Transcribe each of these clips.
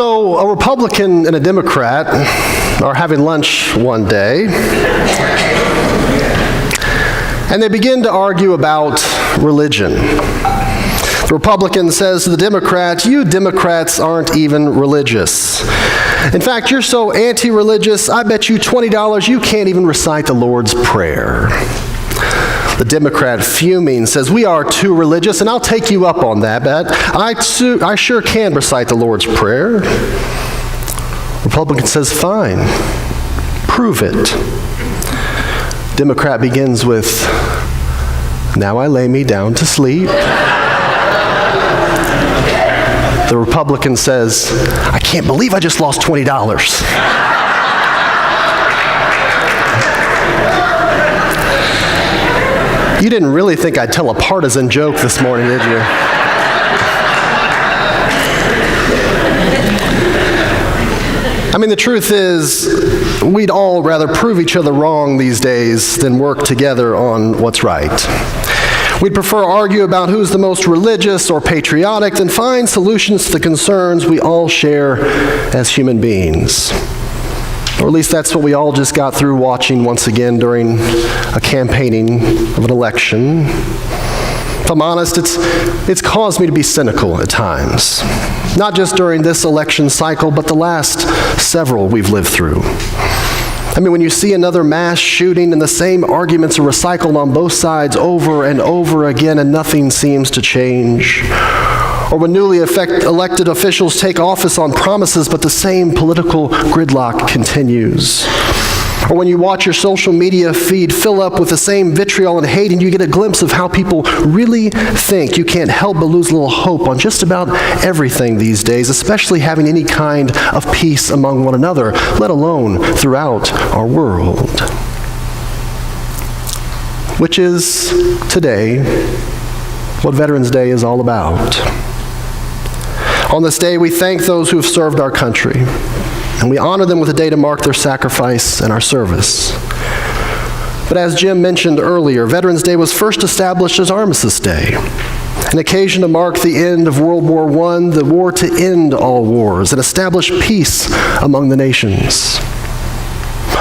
So a Republican and a Democrat are having lunch one day, and they begin to argue about religion. The Republican says to the Democrat, "You Democrats aren't even religious. In fact, you're so anti-religious, I bet you $20 you can't even recite the Lord's Prayer." The Democrat, fuming, says, "We are too religious, and I'll take you up on that bet. I sure can recite the Lord's Prayer." Republican says, "Fine, prove it." Democrat begins with, "Now I lay me down to sleep." The Republican says, "I can't believe I just lost $20. You didn't really think I'd tell a partisan joke this morning, did you? I mean, the truth is, we'd all rather prove each other wrong these days than work together on what's right. We'd prefer argue about who's the most religious or patriotic than find solutions to the concerns we all share as human beings. Or at least that's what we all just got through watching once again during a campaigning of an election. If I'm honest, it's caused me to be cynical at times. Not just during this election cycle, but the last several we've lived through. I mean, when you see another mass shooting and the same arguments are recycled on both sides over and over again and nothing seems to change. Or when newly elected officials take office on promises but the same political gridlock continues. Or when you watch your social media feed fill up with the same vitriol and hate and you get a glimpse of how people really think, you can't help but lose a little hope on just about everything these days, especially having any kind of peace among one another, let alone throughout our world. Which is, today, what Veterans Day is all about. On this day, we thank those who have served our country, and we honor them with a day to mark their sacrifice and our service. But as Jim mentioned earlier, Veterans Day was first established as Armistice Day, an occasion to mark the end of World War I, the war to end all wars and establish peace among the nations.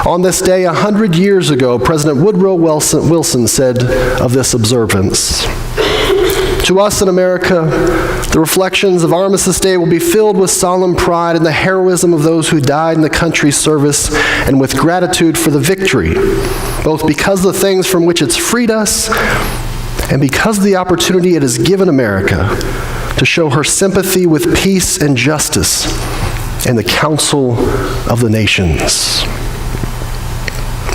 On this day, 100 years ago, President Woodrow Wilson said of this observance, "To us in America, the reflections of Armistice Day will be filled with solemn pride in the heroism of those who died in the country's service and with gratitude for the victory, both because of the things from which it's freed us and because of the opportunity it has given America to show her sympathy with peace and justice and the Council of the Nations."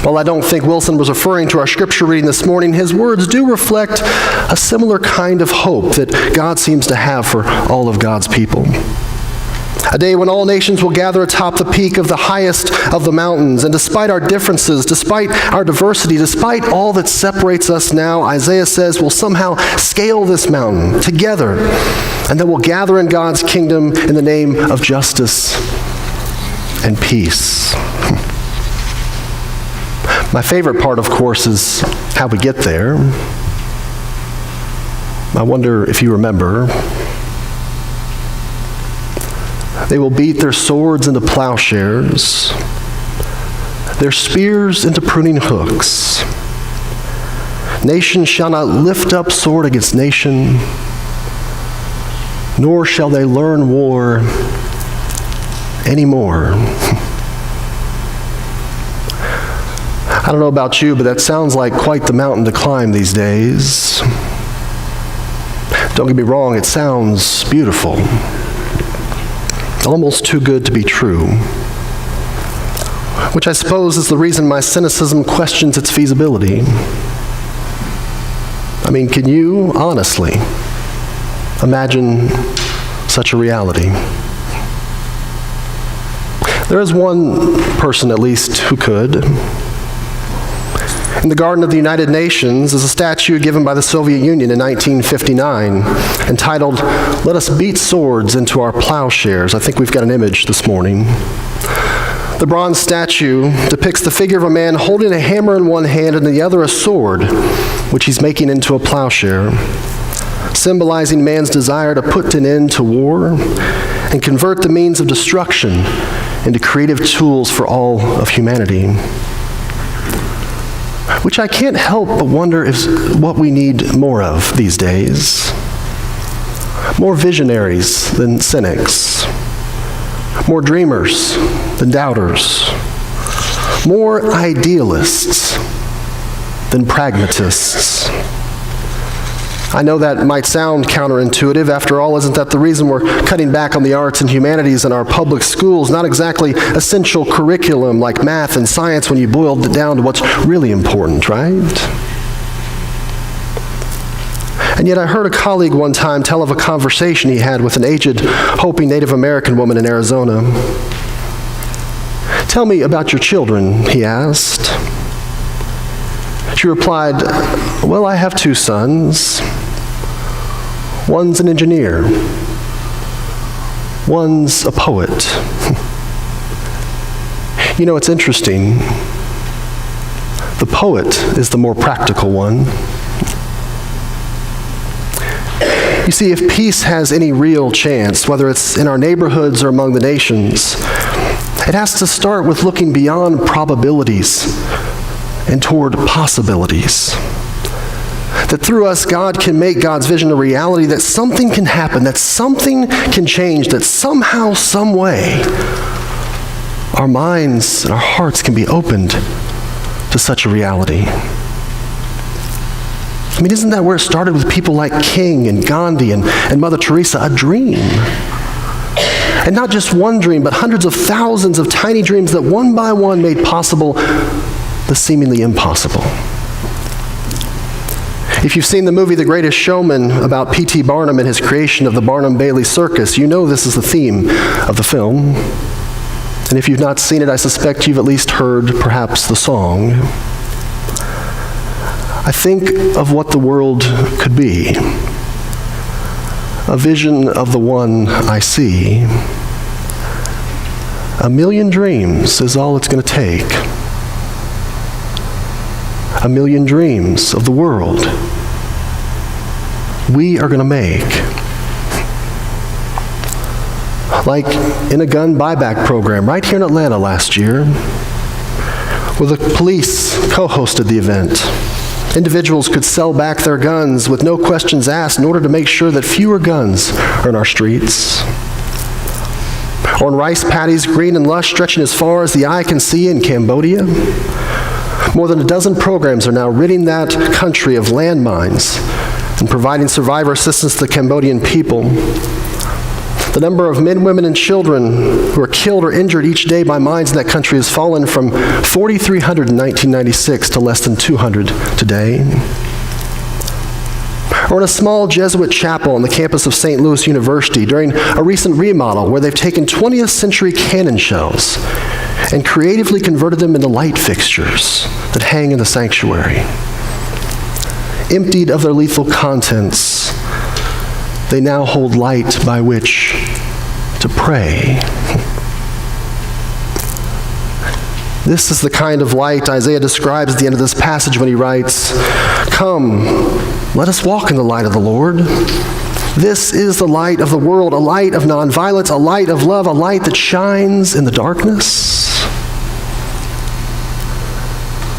While I don't think Wilson was referring to our scripture reading this morning, his words do reflect a similar kind of hope that God seems to have for all of God's people. A day when all nations will gather atop the peak of the highest of the mountains, and despite our differences, despite our diversity, despite all that separates us now, Isaiah says we'll somehow scale this mountain together, and then we'll gather in God's kingdom in the name of justice and peace. My favorite part, of course, is how we get there. I wonder if you remember. They will beat their swords into plowshares, their spears into pruning hooks. Nation shall not lift up sword against nation, nor shall they learn war anymore. I don't know about you, but that sounds like quite the mountain to climb these days. Don't get me wrong, it sounds beautiful. Almost too good to be true. Which I suppose is the reason my cynicism questions its feasibility. I mean, can you honestly imagine such a reality? There is one person, at least, who could. In the Garden of the United Nations is a statue given by the Soviet Union in 1959 entitled, "Let us beat swords into our plowshares." I think we've got an image this morning. The bronze statue depicts the figure of a man holding a hammer in one hand and in the other a sword, which he's making into a plowshare, symbolizing man's desire to put an end to war and convert the means of destruction into creative tools for all of humanity. Which I can't help but wonder is what we need more of these days. More visionaries than cynics. More dreamers than doubters. More idealists than pragmatists. I know that might sound counterintuitive. After all, isn't that the reason we're cutting back on the arts and humanities in our public schools? Not exactly essential curriculum like math and science when you boiled it down to what's really important, right? And yet I heard a colleague one time tell of a conversation he had with an aged Hopi Native American woman in Arizona. "Tell me about your children," he asked. She replied, "Well, I have 2 sons. One's an engineer. One's a poet." You know, it's interesting. The poet is the more practical one. You see, if peace has any real chance, whether it's in our neighborhoods or among the nations, it has to start with looking beyond probabilities and toward possibilities. That through us, God can make God's vision a reality, that something can happen, that something can change, that somehow, some way, our minds and our hearts can be opened to such a reality. I mean, isn't that where it started with people like King and Gandhi and Mother Teresa? A dream. And not just one dream, but hundreds of thousands of tiny dreams that one by one made possible the seemingly impossible. If you've seen the movie The Greatest Showman about P.T. Barnum and his creation of the Barnum-Bailey Circus, you know this is the theme of the film. And if you've not seen it, I suspect you've at least heard perhaps the song. I think of what the world could be. A vision of the one I see. 1,000,000 dreams is all it's going to take. 1,000,000 dreams of the world we are going to make. Like in a gun buyback program right here in Atlanta last year, where the police co-hosted the event. Individuals could sell back their guns with no questions asked in order to make sure that fewer guns are in our streets. Or in rice paddies, green and lush, stretching as far as the eye can see in Cambodia. More than a dozen programs are now ridding that country of landmines and providing survivor assistance to the Cambodian people. The number of men, women, and children who are killed or injured each day by mines in that country has fallen from 4,300 in 1996 to less than 200 today. Or in a small Jesuit chapel on the campus of St. Louis University during a recent remodel where they've taken 20th century cannon shells and creatively converted them into light fixtures that hang in the sanctuary. Emptied of their lethal contents, they now hold light by which to pray. This is the kind of light Isaiah describes at the end of this passage when he writes, "Come, let us walk in the light of the Lord. This is the light of the world, a light of nonviolence, a light of love, a light that shines in the darkness."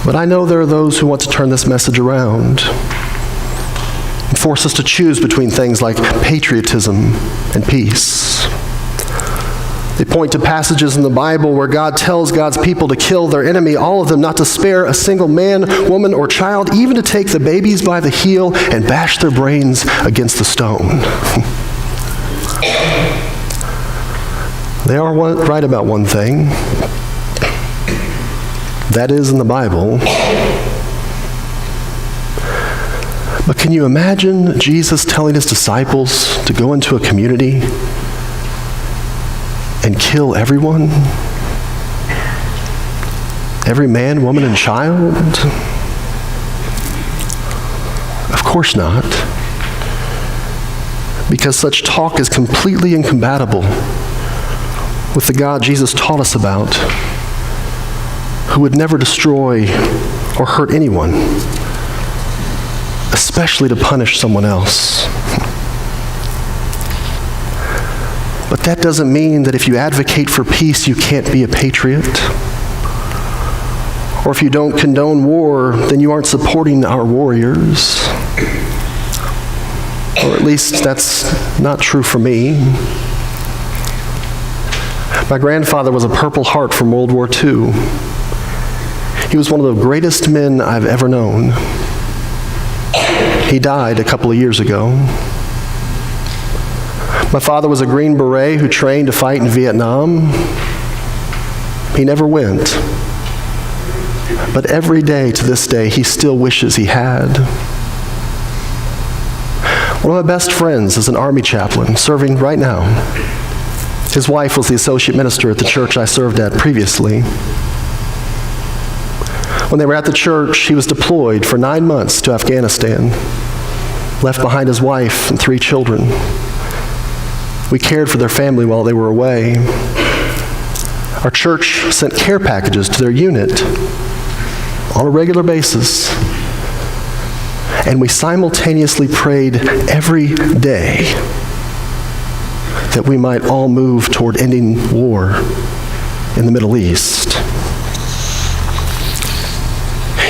But I know there are those who want to turn this message around and force us to choose between things like patriotism and peace. They point to passages in the Bible where God tells God's people to kill their enemy, all of them, not to spare a single man, woman, or child, even to take the babies by the heel and bash their brains against the stone. They are right about one thing. That is in the Bible. But can you imagine Jesus telling his disciples to go into a community and kill everyone? Every man, woman, and child? Of course not. Because such talk is completely incompatible with the God Jesus taught us about, who would never destroy or hurt anyone, especially to punish someone else. But that doesn't mean that if you advocate for peace, you can't be a patriot. Or if you don't condone war, then you aren't supporting our warriors. Or at least that's not true for me. My grandfather was a Purple Heart from World War II. He was one of the greatest men I've ever known. He died a couple of years ago. My father was a Green Beret who trained to fight in Vietnam. He never went. But every day to this day, he still wishes he had. One of my best friends is an Army chaplain serving right now. His wife was the associate minister at the church I served at previously. When they were at the church, he was deployed for 9 months to Afghanistan, left behind his wife and 3 children. We cared for their family while they were away. Our church sent care packages to their unit on a regular basis. And we simultaneously prayed every day that we might all move toward ending war in the Middle East.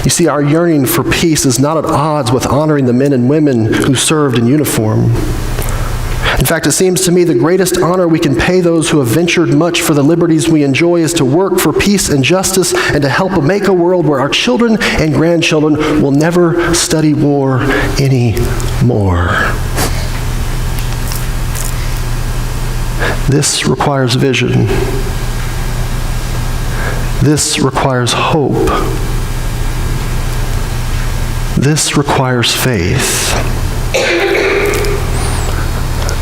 You see, our yearning for peace is not at odds with honoring the men and women who served in uniform. In fact, it seems to me the greatest honor we can pay those who have ventured much for the liberties we enjoy is to work for peace and justice and to help make a world where our children and grandchildren will never study war anymore. This requires vision. This requires hope. This requires faith.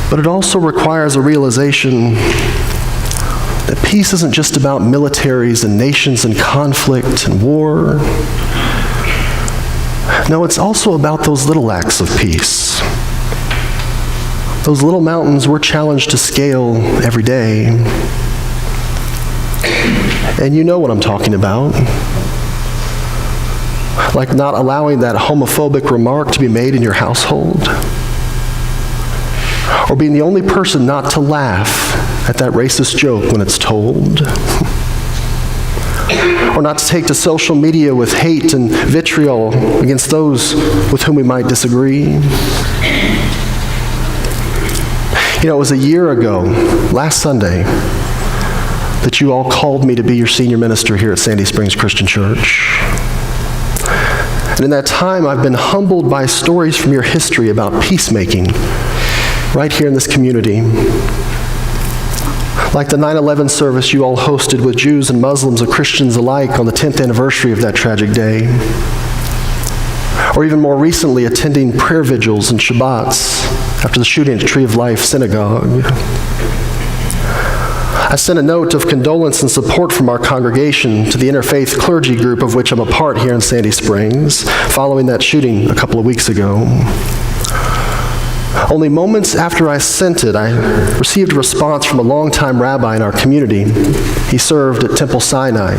But it also requires a realization that peace isn't just about militaries and nations and conflict and war. No, it's also about those little acts of peace. Those little mountains we're challenged to scale every day. And you know what I'm talking about. Like not allowing that homophobic remark to be made in your household. Or being the only person not to laugh at that racist joke when it's told. Or not to take to social media with hate and vitriol against those with whom we might disagree. You know, it was a year ago, last Sunday, that you all called me to be your senior minister here at Sandy Springs Christian Church. And in that time, I've been humbled by stories from your history about peacemaking right here in this community. Like the 9/11 service you all hosted with Jews and Muslims and Christians alike on the 10th anniversary of that tragic day. Or even more recently, attending prayer vigils and Shabbats after the shooting at Tree of Life Synagogue. I sent a note of condolence and support from our congregation to the interfaith clergy group of which I'm a part here in Sandy Springs, following that shooting a couple of weeks ago. Only moments after I sent it, I received a response from a longtime rabbi in our community. He served at Temple Sinai.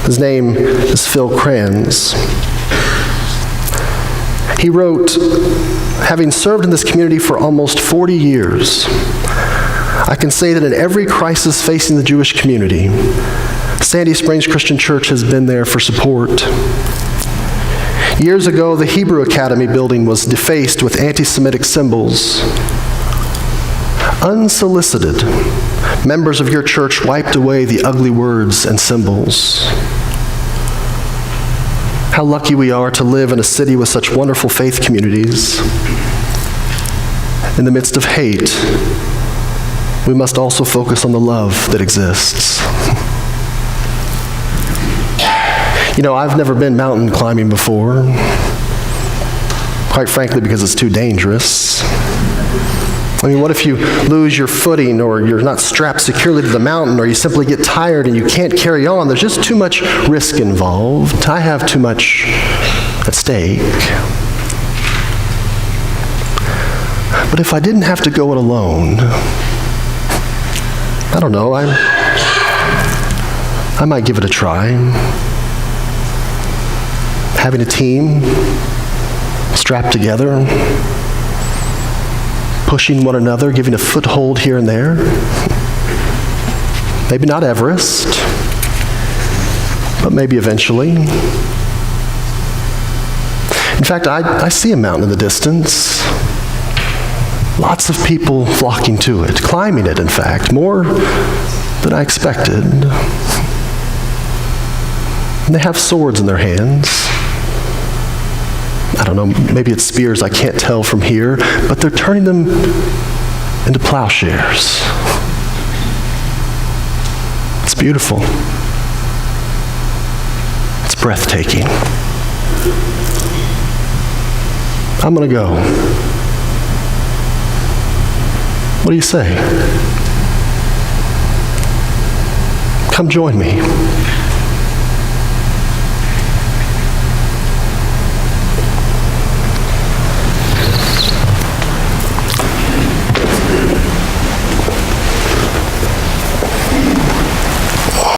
His name is Phil Kranz. He wrote, having served in this community for almost 40 years, I can say that in every crisis facing the Jewish community, Sandy Springs Christian Church has been there for support. Years ago, the Hebrew Academy building was defaced with anti-Semitic symbols. Unsolicited, members of your church wiped away the ugly words and symbols. How lucky we are to live in a city with such wonderful faith communities. In the midst of hate, we must also focus on the love that exists. You know, I've never been mountain climbing before, quite frankly because it's too dangerous. I mean, what if you lose your footing, or you're not strapped securely to the mountain, or you simply get tired and you can't carry on? There's just too much risk involved. I have too much at stake. But if I didn't have to go it alone, I don't know, I might give it a try. Having a team strapped together, pushing one another, giving a foothold here and there. Maybe not Everest, but maybe eventually. In fact, I see a mountain in the distance. Lots of people flocking to it, climbing it, in fact, more than I expected. And they have swords in their hands. I don't know, maybe it's spears, I can't tell from here, but they're turning them into plowshares. It's beautiful. It's breathtaking. I'm going to go. What do you say? Come join me.